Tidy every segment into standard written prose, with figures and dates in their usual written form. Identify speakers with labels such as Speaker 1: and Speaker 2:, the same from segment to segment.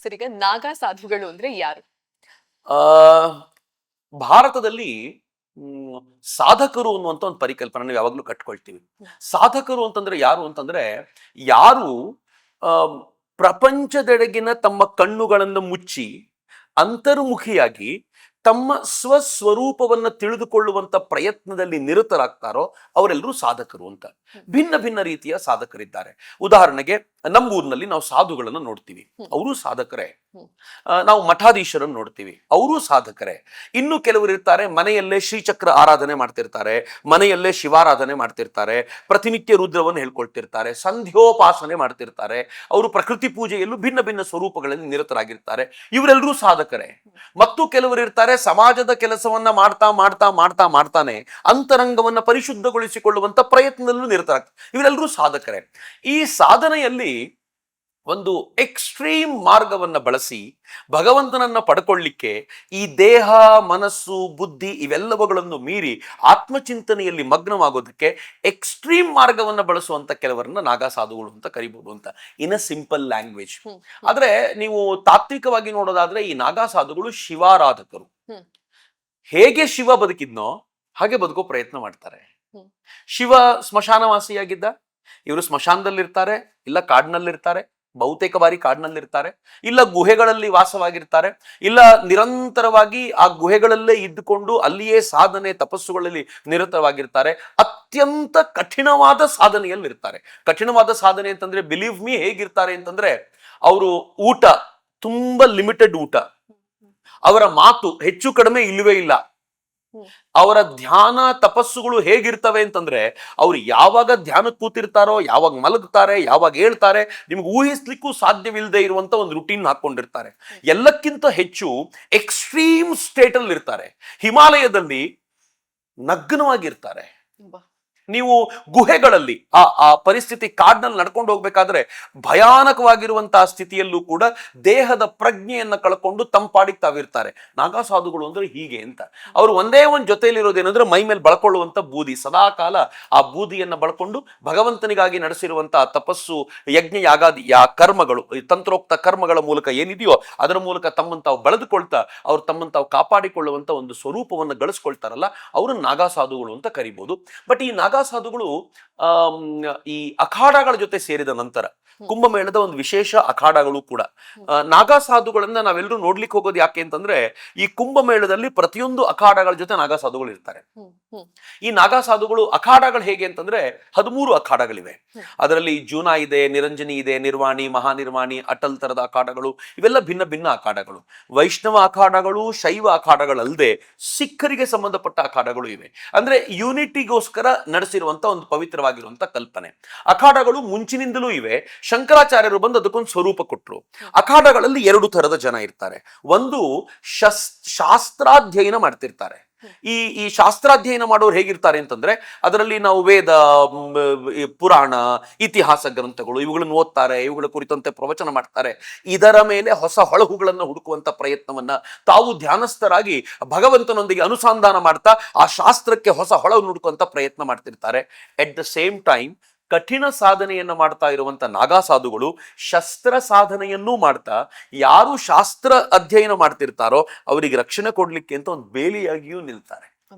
Speaker 1: Sir ಈಗ ನಾಗಾ ಸಾಧುಗಳು ಅಂದ್ರೆ ಯಾರು?
Speaker 2: ಆ ಭಾರತದಲ್ಲಿ ಮ್, ಸಾಧಕರು ಅನ್ನುವಂತ ಒಂದು ಪರಿಕಲ್ಪನೆ ನಾವು ಯಾವಾಗ್ಲೂ ಕಟ್ಕೊಳ್ತೀವಿ. ಸಾಧಕರು ಅಂತಂದ್ರೆ ಯಾರು ಅಂತಂದ್ರೆ ಯಾರು ಆ ಪ್ರಪಂಚದೆಡೆಗಿನ ತಮ್ಮ ಕಣ್ಣುಗಳನ್ನು ಮುಚ್ಚಿ ಅಂತರ್ಮುಖಿಯಾಗಿ ತಮ್ಮ ಸ್ವಸ್ವರೂಪವನ್ನ ತಿಳಿದುಕೊಳ್ಳುವಂತ ಪ್ರಯತ್ನದಲ್ಲಿ ನಿರತರಾಗ್ತಾರೋ ಅವರೆಲ್ಲರೂ ಸಾಧಕರು ಅಂತ. ಭಿನ್ನ ಭಿನ್ನ ರೀತಿಯ ಸಾಧಕರಿದ್ದಾರೆ. ಉದಾಹರಣೆಗೆ ನಮ್ಮ ಊರಿನಲ್ಲಿ ನಾವು ಸಾಧುಗಳನ್ನು ನೋಡ್ತೀವಿ, ಅವರು ಸಾಧಕರೇ. ನಾವು ಮಠಾಧೀಶರನ್ನು ನೋಡ್ತೀವಿ, ಅವರು ಸಾಧಕರೇ. ಇನ್ನು ಕೆಲವರು ಇರ್ತಾರೆ, ಮನೆಯಲ್ಲೇ ಶ್ರೀಚಕ್ರ ಆರಾಧನೆ ಮಾಡ್ತಿರ್ತಾರೆ, ಮನೆಯಲ್ಲೇ ಶಿವಾರಾಧನೆ ಮಾಡ್ತಿರ್ತಾರೆ, ಪ್ರತಿನಿತ್ಯ ರುದ್ರವನ್ನು ಹೇಳ್ಕೊಳ್ತಿರ್ತಾರೆ, ಸಂಧ್ಯೋಪಾಸನೆ ಮಾಡ್ತಿರ್ತಾರೆ. ಅವರು ಪ್ರಕೃತಿ ಪೂಜೆಯಲ್ಲೂ ಭಿನ್ನ ಭಿನ್ನ ಸ್ವರೂಪಗಳಲ್ಲಿ ನಿರತರಾಗಿರ್ತಾರೆ. ಇವರೆಲ್ಲರೂ ಸಾಧಕರೇ. ಮತ್ತು ಕೆಲವರು ಇರ್ತಾರೆ, ಸಮಾಜದ ಕೆಲಸವನ್ನ ಮಾಡ್ತಾ ಮಾಡ್ತಾ ಮಾಡ್ತಾ ಮಾಡ್ತಾನೆ ಅಂತರಂಗವನ್ನ ಪರಿಶುದ್ಧಗೊಳಿಸಿಕೊಳ್ಳುವಂತ ಪ್ರಯತ್ನದಲ್ಲೂ ನಿರತರಾಗ್ತಾರೆ. ಇವರೆಲ್ಲರೂ ಸಾಧಕರೇ. ಈ ಸಾಧನೆಯಲ್ಲಿ ಒಂದು ಎಕ್ಸ್ಟ್ರೀಮ್ ಮಾರ್ಗವನ್ನ ಬಳಸಿ ಭಗವಂತನನ್ನ ಪಡ್ಕೊಳ್ಳಿಕ್ಕೆ ಈ ದೇಹ, ಮನಸ್ಸು, ಬುದ್ಧಿ ಇವೆಲ್ಲವುಗಳನ್ನು ಮೀರಿ ಆತ್ಮಚಿಂತನೆಯಲ್ಲಿ ಮಗ್ನವಾಗೋದಕ್ಕೆ ಎಕ್ಸ್ಟ್ರೀಮ್ ಮಾರ್ಗವನ್ನ ಬಳಸುವಂತ ಕೆಲವರನ್ನ ನಾಗಾ ಸಾಧುಗಳು ಅಂತ ಕರಿಬಹುದು ಅಂತ, ಇನ್ ಅ ಸಿಂಪಲ್ ಲ್ಯಾಂಗ್ವೇಜ್. ಆದ್ರೆ ನೀವು ತಾತ್ವಿಕವಾಗಿ ನೋಡೋದಾದ್ರೆ ಈ ನಾಗಾ ಸಾಧುಗಳು ಶಿವಾರಾಧಕರು. ಹೇಗೆ ಶಿವ ಬದುಕಿದ್ನೋ ಹಾಗೆ ಬದುಕೋ ಪ್ರಯತ್ನ ಮಾಡ್ತಾರೆ. ಶಿವ ಸ್ಮಶಾನವಾಸಿಯಾಗಿದ್ದ, ಇವರು ಸ್ಮಶಾನದಲ್ಲಿರ್ತಾರೆ, ಇಲ್ಲ ಕಾಡಿನಲ್ಲಿರ್ತಾರೆ, ಬಹುತೇಕ ಬಾರಿ ಕಾಡಿನಲ್ಲಿರ್ತಾರೆ, ಇಲ್ಲ ಗುಹೆಗಳಲ್ಲಿ ವಾಸವಾಗಿರ್ತಾರೆ, ಇಲ್ಲ ನಿರಂತರವಾಗಿ ಆ ಗುಹೆಗಳಲ್ಲೇ ಇದ್ದುಕೊಂಡು ಅಲ್ಲಿಯೇ ಸಾಧನೆ ತಪಸ್ಸುಗಳಲ್ಲಿ ನಿರತವಾಗಿರ್ತಾರೆ. ಅತ್ಯಂತ ಕಠಿಣವಾದ ಸಾಧನೆಯಲ್ಲಿರ್ತಾರೆ. ಕಠಿಣವಾದ ಸಾಧನೆ ಅಂತಂದ್ರೆ ಬಿಲೀವ್ ಮೀ ಹೇಗಿರ್ತಾರೆ ಅಂತಂದ್ರೆ ಅವರು ಊಟ ತುಂಬಾ ಲಿಮಿಟೆಡ್ ಊಟ, ಅವರ ಮಾತು ಹೆಚ್ಚು ಕಡಿಮೆ ಇಲ್ಲವೇ ಇಲ್ಲ. ಅವರ ಧ್ಯಾನ ತಪಸ್ಸುಗಳು ಹೇಗಿರ್ತವೆ ಅಂತಂದ್ರೆ ಅವ್ರು ಯಾವಾಗ ಧ್ಯಾನಕ್ಕೆ ಕೂತಿರ್ತಾರೋ, ಯಾವಾಗ ಮಲಗ್ತಾರೆ, ಯಾವಾಗ ಹೇಳ್ತಾರೆ, ನಿಮ್ಗೆ ಊಹಿಸ್ಲಿಕ್ಕೂ ಸಾಧ್ಯವಿಲ್ಲದೆ ಇರುವಂತ ಒಂದು ರುಟೀನ್ ಹಾಕೊಂಡಿರ್ತಾರೆ. ಎಲ್ಲಕ್ಕಿಂತ ಹೆಚ್ಚು ಎಕ್ಸ್ಟ್ರೀಮ್ ಸ್ಟೇಟ್ ಅಲ್ಲಿ ಇರ್ತಾರೆ. ಹಿಮಾಲಯದಲ್ಲಿ ನಗ್ನವಾಗಿರ್ತಾರೆ. ನೀವು ಗುಹೆಗಳಲ್ಲಿ ಆ ಪರಿಸ್ಥಿತಿ, ಕಾಡಿನಲ್ಲಿ ನಡ್ಕೊಂಡು ಹೋಗ್ಬೇಕಾದ್ರೆ ಭಯಾನಕವಾಗಿರುವಂತಹ ಸ್ಥಿತಿಯಲ್ಲೂ ಕೂಡ ದೇಹದ ಪ್ರಜ್ಞೆಯನ್ನ ಕಳ್ಕೊಂಡು ತಂಪಾಡಿಗೆ ತಾವಿರ್ತಾರೆ. ನಾಗಾ ಸಾಧುಗಳು ಅಂದ್ರೆ ಹೀಗೆ ಅಂತ. ಅವರು ಒಂದೇ ಒಂದು ಜೊತೆಯಲ್ಲಿರೋದೇನಂದ್ರೆ ಮೈ ಮೇಲೆ ಬಳಕೊಳ್ಳುವಂತ ಬೂದಿ, ಸದಾ ಕಾಲ ಆ ಬೂದಿಯನ್ನ ಬಳಕೊಂಡು ಭಗವಂತನಿಗಾಗಿ ನಡೆಸಿರುವಂತಹ ತಪಸ್ಸು, ಯಜ್ಞ, ಯಾಗಾದಿ ಕರ್ಮಗಳು, ತಂತ್ರೋಕ್ತ ಕರ್ಮಗಳ ಮೂಲಕ ಏನಿದೆಯೋ ಅದರ ಮೂಲಕ ತಮ್ಮನ್ನು ತಾವು ಬೆಳೆದುಕೊಳ್ತಾ ಅವ್ರು ತಮ್ಮನ್ನು ತಾವು ಕಾಪಾಡಿಕೊಳ್ಳುವಂತ ಒಂದು ಸ್ವರೂಪವನ್ನು ಗಳಿಸ್ಕೊಳ್ತಾರಲ್ಲ, ಅವ್ರನ್ನ ನಾಗಾ ಸಾಧುಗಳು ಅಂತ ಕರಿಬಹುದು. ಬಟ್ ಈ ನಾಗಾ ಸಾಧುಗಳು ಈ ಅಖಾಡಗಳ ಜೊತೆ ಸೇರಿದ ನಂತರ ಕುಂಭಮೇಳದ ಒಂದು ವಿಶೇಷ ಅಖಾಡಗಳು ಕೂಡ. ನಾಗಾ ಸಾಧುಗಳನ್ನ ನಾವೆಲ್ಲರೂ ನೋಡ್ಲಿಕ್ಕೆ ಹೋಗೋದು ಯಾಕೆ ಅಂತಂದ್ರೆ ಈ ಕುಂಭಮೇಳದಲ್ಲಿ ಪ್ರತಿಯೊಂದು ಅಖಾಡಗಳ ಜೊತೆ ನಾಗಾ ಸಾಧುಗಳು ಇರ್ತಾರೆ. ಈ ನಾಗಾ ಸಾಧುಗಳು ಅಖಾಡಗಳು ಹೇಗೆ ಅಂತಂದ್ರೆ 13 ಅಖಾಡಗಳಿವೆ. ಅದರಲ್ಲಿ ಜೂನಾ ಇದೆ, ನಿರಂಜನಿ ಇದೆ, ನಿರ್ವಾಣಿ, ಮಹಾನಿರ್ವಾಣಿ, ಅಟಲ್ ತರದ ಅಖಾಡಗಳು, ಇವೆಲ್ಲ ಭಿನ್ನ ಭಿನ್ನ ಅಖಾಡಗಳು. ವೈಷ್ಣವ ಅಖಾಡಗಳು, ಶೈವ ಅಖಾಡಗಳಲ್ಲದೆ ಸಿಖ್ಖರಿಗೆ ಸಂಬಂಧಪಟ್ಟ ಅಖಾಡಗಳು ಇವೆ. ಅಂದ್ರೆ ಯೂನಿಟಿಗೋಸ್ಕರ ನಡೆಸಿರುವಂತ ಒಂದು ಪವಿತ್ರವಾಗಿರುವಂತ ಕಲ್ಪನೆ. ಅಖಾಡಗಳು ಮುಂಚಿನಿಂದಲೂ ಇವೆ. ಶಂಕರಾಚಾರ್ಯರು ಬಂದು ಅದಕ್ಕೊಂದು ಸ್ವರೂಪ ಕೊಟ್ಟರು. ಅಖಾಡಗಳಲ್ಲಿ 2 ತರದ ಜನ ಇರ್ತಾರೆ. ಒಂದು ಶಾಸ್ತ್ರಾಧ್ಯಯನ ಮಾಡ್ತಿರ್ತಾರೆ. ಈ ಶಾಸ್ತ್ರಾಧ್ಯಯನ ಮಾಡೋರು ಹೇಗಿರ್ತಾರೆ ಅಂತಂದ್ರೆ ಅದರಲ್ಲಿ ನಾವು ವೇದ, ಪುರಾಣ, ಇತಿಹಾಸ ಗ್ರಂಥಗಳು ಇವುಗಳನ್ನು ಓದ್ತಾರೆ, ಇವುಗಳ ಕುರಿತಂತೆ ಪ್ರವಚನ ಮಾಡ್ತಾರೆ. ಇದರ ಮೇಲೆ ಹೊಸ ಹೊಳಹುಗಳನ್ನು ಹುಡುಕುವಂತ ಪ್ರಯತ್ನವನ್ನ ತಾವು ಧ್ಯಾನಸ್ಥರಾಗಿ ಭಗವಂತನೊಂದಿಗೆ ಅನುಸಂಧಾನ ಮಾಡ್ತಾ ಆ ಶಾಸ್ತ್ರಕ್ಕೆ ಹೊಸ ಹೊಳವು ಹುಡುಕುವಂತ ಪ್ರಯತ್ನ ಮಾಡ್ತಿರ್ತಾರೆ. ಎಟ್ ದ ಸೇಮ್ ಟೈಮ್ ಕಠಿಣ ಸಾಧನೆಯನ್ನ ಮಾಡ್ತಾ ಇರುವಂತ ನಾಗಾ ಸಾಧುಗಳು ಶಸ್ತ್ರ ಸಾಧನೆಯನ್ನೂ ಮಾಡ್ತಾ ಯಾರು ಶಾಸ್ತ್ರ ಅಧ್ಯಯನ ಮಾಡ್ತಿರ್ತಾರೋ ಅವರಿಗೆ ರಕ್ಷಣೆ ಕೊಡ್ಲಿಕ್ಕೆ ಅಂತ ಒಂದು ಬೇಲಿಯಾಗಿಯೂ ನಿಲ್ತಾರೆ.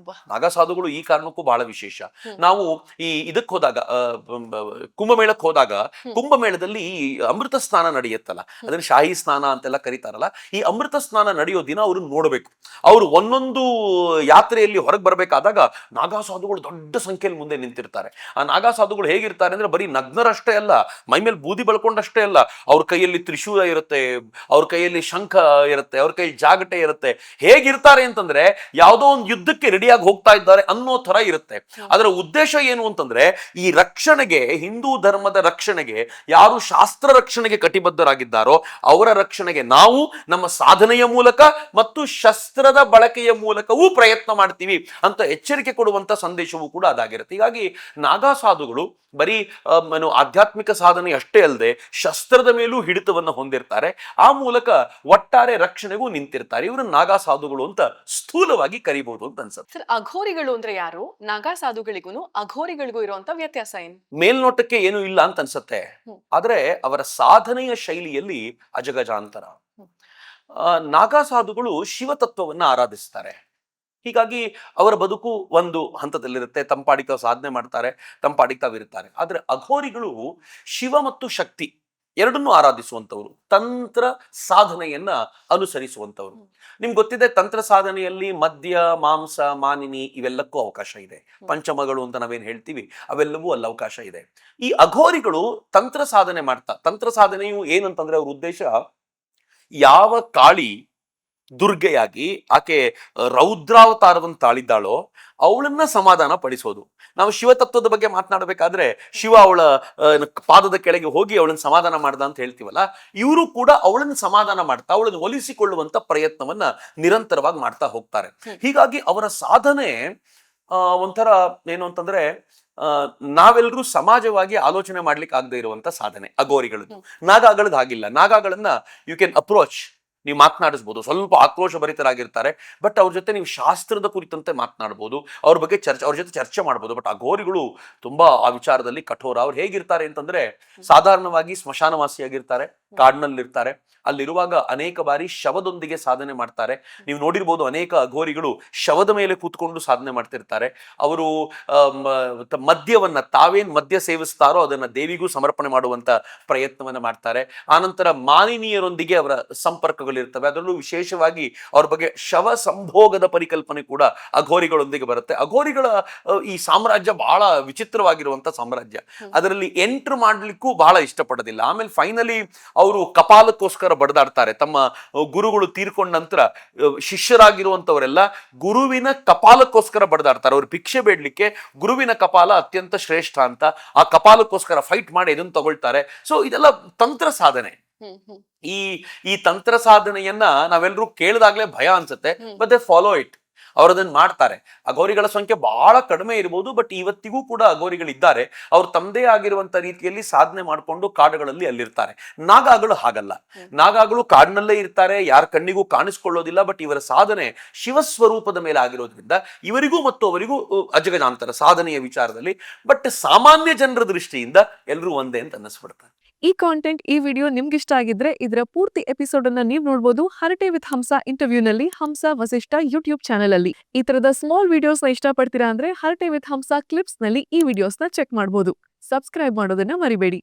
Speaker 2: ನಾಗಾ ಸಾಧುಗಳು ಈ ಕಾರಣಕ್ಕೂ ಬಹಳ ವಿಶೇಷ. ನಾವು ಇದಕ್ಕೆ ಹೋದಾಗ, ಕುಂಭಮೇಳಕ್ಕೆ ಹೋದಾಗ, ಕುಂಭಮೇಳದಲ್ಲಿ ಈ ಅಮೃತ ಸ್ನಾನ ನಡೆಯುತ್ತಲ್ಲ, ಅದನ್ನ ಶಾಹಿ ಸ್ನಾನ ಅಂತೆಲ್ಲ ಕರೀತಾರಲ್ಲ. ಈ ಅಮೃತ ಸ್ನಾನ ನಡೆಯೋ ದಿನ ಅವ್ರನ್ನ ನೋಡ್ಬೇಕು. ಅವರು ಒಂದೊಂದು ಯಾತ್ರೆಯಲ್ಲಿ ಹೊರಗೆ ಬರ್ಬೇಕಾದಾಗ ನಾಗಾ ಸಾಧುಗಳು ದೊಡ್ಡ ಸಂಖ್ಯೆಯಲ್ಲಿ ಮುಂದೆ ನಿಂತಿರ್ತಾರೆ. ಆ ನಾಗಾ ಸಾಧುಗಳು ಹೇಗಿರ್ತಾರೆ ಅಂದ್ರೆ ಬರೀ ನಗ್ನರಷ್ಟೇ ಅಲ್ಲ, ಮೈ ಮೇಲೆ ಬೂದಿ ಬಳ್ಕೊಂಡಷ್ಟೇ ಅಲ್ಲ, ಅವ್ರ ಕೈಯಲ್ಲಿ ತ್ರಿಶೂಲ ಇರುತ್ತೆ, ಅವ್ರ ಕೈಯಲ್ಲಿ ಶಂಖ ಇರುತ್ತೆ, ಅವ್ರ ಕೈಯಲ್ಲಿ ಜಾಗಟೆ ಇರುತ್ತೆ. ಹೇಗಿರ್ತಾರೆ ಅಂತಂದ್ರೆ ಯಾವುದೋ ಒಂದು ಯುದ್ಧಕ್ಕೆ ರೆಡಿಯಾಗಿ ಹೋಗ್ತಾ ಇದ್ದಾರೆ ಅನ್ನೋ ತರ ಇರುತ್ತೆ. ಅದರ ಉದ್ದೇಶ ಏನು ಅಂತಂದ್ರೆ ಈ ರಕ್ಷಣೆಗೆ, ಹಿಂದೂ ಧರ್ಮದ ರಕ್ಷಣೆಗೆ ಯಾರು ಶಾಸ್ತ್ರ ರಕ್ಷಣೆಗೆ ಕಟಿಬದ್ಧರಾಗಿದ್ದಾರೋ ಅವರ ರಕ್ಷಣೆಗೆ ನಾವು ನಮ್ಮ ಸಾಧನೆಯ ಮೂಲಕ ಮತ್ತು ಶಸ್ತ್ರದ ಬಳಕೆಯ ಮೂಲಕವೂ ಪ್ರಯತ್ನ ಮಾಡ್ತೀವಿ ಅಂತ ಎಚ್ಚರಿಕೆ ಕೊಡುವಂತ ಸಂದೇಶವೂ ಕೂಡ ಅದಾಗಿರುತ್ತೆ. ಹೀಗಾಗಿ ನಾಗಾ ಸಾಧುಗಳು ಬರೀ ಆಧ್ಯಾತ್ಮಿಕ ಸಾಧನೆ ಅಷ್ಟೇ ಅಲ್ಲದೆ ಶಸ್ತ್ರದ ಮೇಲೂ ಹಿಡಿತವನ್ನು ಹೊಂದಿರ್ತಾರೆ. ಆ ಮೂಲಕ ಒಟ್ಟಾರೆ ರಕ್ಷಣೆಗೂ ನಿಂತಿರ್ತಾರೆ. ಇವರು ನಾಗಾ ಸಾಧುಗಳು ಅಂತ ಸ್ಥೂಲವಾಗಿ ಕರಿಬಹುದು ಅಂತ ಅನ್ಸುತ್ತೆ.
Speaker 1: ಸರ್, ಅಘೋರಿಗಳು ಅಂದ್ರೆ ಯಾರು? ನಾಗಾ ಸಾಧುಗಳಿಗೂ ಅಘೋರಿಗಳಿಗೂ ಇರುವಂತ ವ್ಯತ್ಯಾಸ ಏನು?
Speaker 2: ಮೇಲ್ನೋಟಕ್ಕೆ ಏನು ಇಲ್ಲ ಅಂತ ಅನ್ಸುತ್ತೆ, ಆದ್ರೆ ಅವರ ಸಾಧನೆಯ ಶೈಲಿಯಲ್ಲಿ ಅಜಗಜಾಂತರ. ನಾಗಾ ಸಾಧುಗಳು ಶಿವತತ್ವವನ್ನ ಆರಾಧಿಸ್ತಾರೆ. ಹೀಗಾಗಿ ಅವರ ಬದುಕು ಒಂದು ಹಂತದಲ್ಲಿರುತ್ತೆ, ತಂಪಾಡಿಗೆ ತಾವು ಸಾಧನೆ ಮಾಡ್ತಾರೆ, ತಂಪಾಡಿಗೆ ತಾವಿರ್ತಾರೆ. ಆದ್ರೆ ಅಘೋರಿಗಳು ಶಿವ ಮತ್ತು ಶಕ್ತಿ ಎರಡನ್ನೂ ಆರಾಧಿಸುವಂತವ್ರು, ತಂತ್ರ ಸಾಧನೆಯನ್ನ ಅನುಸರಿಸುವಂತವ್ರು. ನಿಮ್ಗೆ ಗೊತ್ತಿದೆ, ತಂತ್ರ ಸಾಧನೆಯಲ್ಲಿ ಮದ್ಯ, ಮಾಂಸ, ಮಾನಿನಿ ಇವೆಲ್ಲಕ್ಕೂ ಅವಕಾಶ ಇದೆ. ಪಂಚಮಗಳು ಅಂತ ನಾವೇನ್ ಹೇಳ್ತೀವಿ ಅವೆಲ್ಲವೂ ಅಲ್ಲಿ ಅವಕಾಶ ಇದೆ. ಈ ಅಘೋರಿಗಳು ತಂತ್ರ ಸಾಧನೆ ಮಾಡ್ತಾ, ತಂತ್ರ ಸಾಧನೆಯು ಏನಂತಂದ್ರೆ ಅವ್ರ ಉದ್ದೇಶ, ಯಾವ ಕಾಳಿ ದುರ್ಗೆಯಾಗಿ ಆಕೆ ರೌದ್ರಾವತಾರವನ್ನು ತಾಳಿದ್ದಾಳೋ ಅವಳನ್ನ ಸಮಾಧಾನ ಪಡಿಸೋದು. ನಾವು ಶಿವತತ್ವದ ಬಗ್ಗೆ ಮಾತನಾಡಬೇಕಾದ್ರೆ ಶಿವ ಅವಳ ಪಾದದ ಕೆಳಗೆ ಹೋಗಿ ಅವಳನ್ನ ಸಮಾಧಾನ ಮಾಡ್ದ ಅಂತ ಹೇಳ್ತೀವಲ್ಲ, ಇವರು ಕೂಡ ಅವಳನ್ನ ಸಮಾಧಾನ ಮಾಡ್ತಾ ಅವಳನ್ನು ಒಲಿಸಿಕೊಳ್ಳುವಂತ ಪ್ರಯತ್ನವನ್ನ ನಿರಂತರವಾಗಿ ಮಾಡ್ತಾ ಹೋಗ್ತಾರೆ. ಹೀಗಾಗಿ ಅವರ ಸಾಧನೆ ಒಂಥರ ಏನು ಅಂತಂದ್ರೆ, ನಾವೆಲ್ಲರೂ ಸಮಾಜವಾಗಿ ಆಲೋಚನೆ ಮಾಡ್ಲಿಕ್ಕೆ ಆಗದೆ ಇರುವಂತ ಸಾಧನೆ ಅಘೋರಿಗಳದ್ದು. ನಾಗಾಗಳದ್ದು ಹಾಗಿಲ್ಲ. ನಾಗಾಗಳನ್ನ ಯು ಕ್ಯಾನ್ ಅಪ್ರೋಚ್, ನೀವು ಮಾತನಾಡಿಸ್ಬೋದು. ಸ್ವಲ್ಪ ಆಕ್ರೋಶ ಭರಿತರಾಗಿರ್ತಾರೆ, ಬಟ್ ಅವ್ರ ಜೊತೆ ನೀವು ಶಾಸ್ತ್ರದ ಕುರಿತಂತೆ ಮಾತನಾಡ್ಬೋದು, ಅವ್ರ ಬಗ್ಗೆ ಅವ್ರ ಜೊತೆ ಚರ್ಚೆ ಮಾಡ್ಬೋದು. ಬಟ್ ಅಘೋರಿಗಳು ತುಂಬಾ ಆ ವಿಚಾರದಲ್ಲಿ ಕಠೋರ. ಅವ್ರು ಹೇಗಿರ್ತಾರೆ ಅಂತಂದ್ರೆ, ಸಾಧಾರಣವಾಗಿ ಸ್ಮಶಾನವಾಸಿಯಾಗಿರ್ತಾರೆ, ಕಾಡಿನಲ್ಲಿರ್ತಾರೆ. ಅಲ್ಲಿರುವಾಗ ಅನೇಕ ಬಾರಿ ಶವದೊಂದಿಗೆ ಸಾಧನೆ ಮಾಡ್ತಾರೆ. ನೀವು ನೋಡಿರ್ಬೋದು, ಅನೇಕ ಅಘೋರಿಗಳು ಶವದ ಮೇಲೆ ಕೂತ್ಕೊಂಡು ಸಾಧನೆ ಮಾಡ್ತಿರ್ತಾರೆ. ಅವರು ಮದ್ಯವನ್ನ, ತಾವೇನ್ ಮದ್ಯ ಸೇವಿಸ್ತಾರೋ ಅದನ್ನ ದೇವಿಗೂ ಸಮರ್ಪಣೆ ಮಾಡುವಂತ ಪ್ರಯತ್ನವನ್ನ ಮಾಡ್ತಾರೆ. ಆನಂತರ ಮಾನಿನಿಯರೊಂದಿಗೆ ಅವರ ಸಂಪರ್ಕಗಳಿರ್ತವೆ. ಅದರಲ್ಲೂ ವಿಶೇಷವಾಗಿ ಅವ್ರ ಬಗ್ಗೆ ಶವ ಸಂಭೋಗದ ಪರಿಕಲ್ಪನೆ ಕೂಡ ಅಘೋರಿಗಳೊಂದಿಗೆ ಬರುತ್ತೆ. ಅಘೋರಿಗಳ ಈ ಸಾಮ್ರಾಜ್ಯ ಬಹಳ ವಿಚಿತ್ರವಾಗಿರುವಂತ ಸಾಮ್ರಾಜ್ಯ. ಅದರಲ್ಲಿ ಎಂಟ್ರ್ ಮಾಡ್ಲಿಕ್ಕೂ ಬಹಳ ಇಷ್ಟಪಡೋದಿಲ್ಲ. ಆಮೇಲೆ ಫೈನಲಿ ಅವರು ಕಪಾಲಕ್ಕೋಸ್ಕರ ಬಡದಾಡ್ತಾರೆ. ತಮ್ಮ ಗುರುಗಳು ತೀರ್ಕೊಂಡ ನಂತರ ಶಿಷ್ಯರಾಗಿರುವಂತವರೆಲ್ಲ ಗುರುವಿನ ಕಪಾಲಕ್ಕೋಸ್ಕರ ಬಡದಾಡ್ತಾರೆ. ಅವ್ರು ಭಿಕ್ಷೆ ಬೇಡ್ಲಿಕ್ಕೆ ಗುರುವಿನ ಕಪಾಲ ಅತ್ಯಂತ ಶ್ರೇಷ್ಠ ಅಂತ ಆ ಕಪಾಲಕ್ಕೋಸ್ಕರ ಫೈಟ್ ಮಾಡಿ ಇದನ್ನು ತಗೊಳ್ತಾರೆ. ಸೊ ಇದೆಲ್ಲ ತಂತ್ರ ಸಾಧನೆ. ಈ ಈ ತಂತ್ರ ಸಾಧನೆಯನ್ನ ನಾವೆಲ್ಲರೂ ಕೇಳಿದಾಗ್ಲೇ ಭಯ ಅನ್ಸುತ್ತೆ, ಬಟ್ ದೇ ಫಾಲೋ ಇಟ್. ಅವ್ರು ಅದನ್ನ ಮಾಡ್ತಾರೆ. ಅಘೋರಿಗಳ ಸಂಖ್ಯೆ ಬಹಳ ಕಡಿಮೆ ಇರಬಹುದು, ಬಟ್ ಇವತ್ತಿಗೂ ಕೂಡ ಅಘೋರಿಗಳಿದ್ದಾರೆ. ಅವ್ರು ತಮ್ಮದೇ ಆಗಿರುವಂತ ರೀತಿಯಲ್ಲಿ ಸಾಧನೆ ಮಾಡಿಕೊಂಡು ಕಾಡುಗಳಲ್ಲಿ ಅಲ್ಲಿರ್ತಾರೆ. ನಾಗಾಗಳು ಹಾಗಲ್ಲ. ನಾಗಾಗಳು ಕಾಡಿನಲ್ಲೇ ಇರ್ತಾರೆ, ಯಾರ ಕಣ್ಣಿಗೂ ಕಾಣಿಸ್ಕೊಳ್ಳೋದಿಲ್ಲ. ಬಟ್ ಇವರ ಸಾಧನೆ ಶಿವಸ್ವರೂಪದ ಮೇಲೆ ಆಗಿರೋದ್ರಿಂದ ಇವರಿಗೂ ಮತ್ತು ಅವರಿಗೂ ಅಜಗಜಾಂತರ ಸಾಧನೆಯ ವಿಚಾರದಲ್ಲಿ. ಬಟ್ ಸಾಮಾನ್ಯ ಜನರ ದೃಷ್ಟಿಯಿಂದ ಎಲ್ಲರೂ ಒಂದೇ ಅಂತ ಅನ್ನಿಸ್ಬಿಡ್ತಾರೆ.
Speaker 3: ಈ ಕಾಂಟೆಂಟ್, ಈ ವಿಡಿಯೋ ನಿಮ್ಗಿಷ್ಟ ಆಗಿದ್ರೆ ಇದರ ಪೂರ್ತಿ ಎಪಿಸೋಡ್ ಅನ್ನ ನೀವು ನೋಡಬಹುದು ಹರಟೆ ವಿತ್ ಹಂಸ ಇಂಟರ್ವ್ಯೂ ನಲ್ಲಿ, ಹಂಸ ವಸಿಷ್ಠ ಯೂಟ್ಯೂಬ್ ಚಾನೆಲ್ ಅಲ್ಲಿ. ಈ ತರದ ಸ್ಮಾಲ್ ವಿಡಿಯೋಸ್ ನ ಇಷ್ಟಪಡ್ತೀರಾ ಅಂದ್ರೆ ಹರಟೆ ವಿತ್ ಹಂಸ ಕ್ಲಿಪ್ಸ್ ನಲ್ಲಿ ಈ ವಿಡಿಯೋಸ್ ನ ಚೆಕ್ ಮಾಡಬಹುದು. ಸಬ್ಸ್ಕ್ರೈಬ್ ಮಾಡೋದನ್ನ ಮರಿಬೇಡಿ.